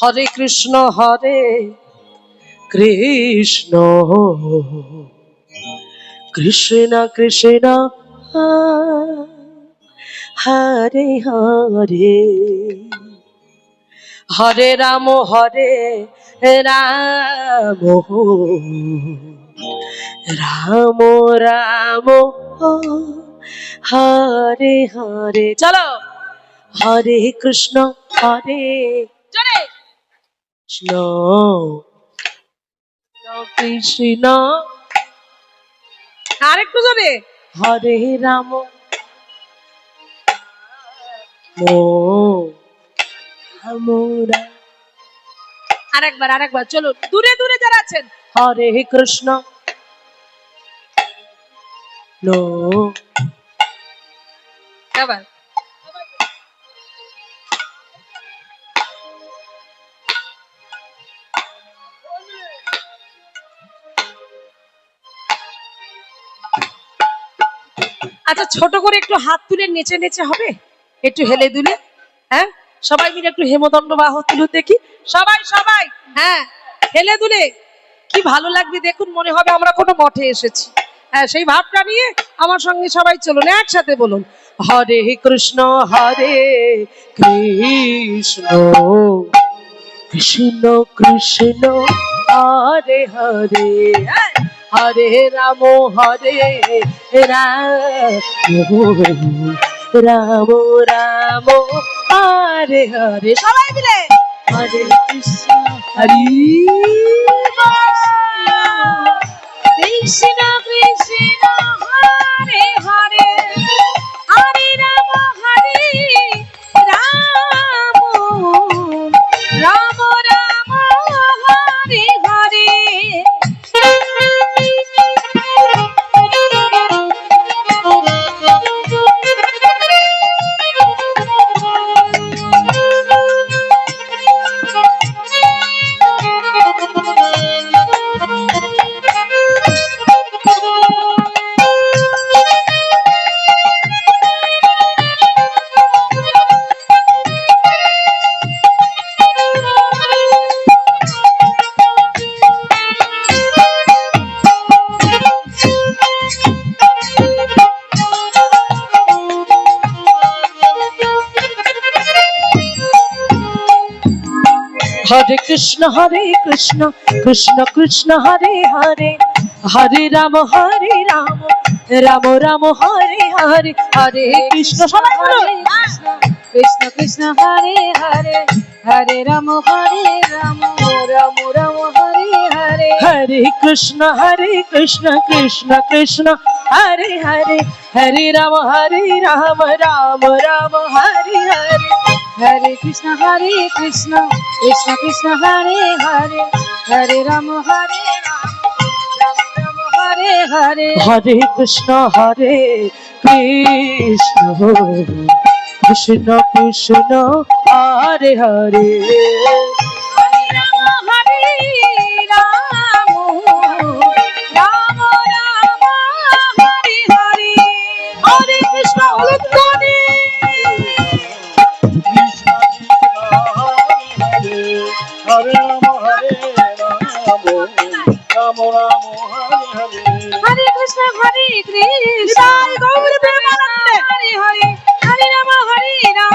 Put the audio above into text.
হরে কৃষ্ণ কৃষ্ণ কৃষ্ণ হরে হরে হরে রাম রাম রাম হরে হরে। চলো হরে কৃষ্ণ কৃষ্ণ কৃষ্ণ আরেকটু জোরে হরে রাম আরেকবার চলো দূরে দূরে যারা আছেন হরে কৃষ্ণ আবার আচ্ছা ছোট করে একটু হাত তুলে নেচে নেচে হবে, একটু হেলে দুলে। হ্যাঁ সবাই মিলে একটু হেমদণ্ড বাহু তুলু দেখি, সবাই সবাই হ্যাঁ হেলে দুলে কি ভালো লাগবে দেখুন, মনে হবে আমরা কোনো মঠে এসেছি। হ্যাঁ সেই ভাবটা নিয়ে আমার সঙ্গে সবাই চলুন, একসাথে বলুন হরে কৃষ্ণ কৃষ্ণ কৃষ্ণ কৃষ্ণ হরে হরে হরে রাম রাম রাম হরে হরে। সবাই মিলে হরে কৃষ্ণ কৃষ্ণ কৃষ্ণ হরে হরে হরে রাম রাম রাম হরে হরে। হরে কৃষ্ণ কৃষ্ণ কৃষ্ণ হরে হরে হরে রাম রাম রাম হরে হরে হরে কৃষ্ণ। সবাই বলুন কৃষ্ণ কৃষ্ণ হরে হরে হরে রাম রাম রাম রাম হরে হরে হরে কৃষ্ণ কৃষ্ণ কৃষ্ণ হরে হরে হরে রাম রাম রাম হরে হরে হরে কৃষ্ণ কৃষ্ণ কৃষ্ণ হরে হরে হরে রাম রাম রাম হরে হরে হরে কৃষ্ণ কৃষ্ণ কৃষ্ণ কৃষ্ণ হরে হরে হরে রাম রাম রাম হরে হরে হরে কৃষ্ণ হরে রাম রাম রাম হরে কৃষ্ণ কৃষ্ণ হরে হরে হরে রাম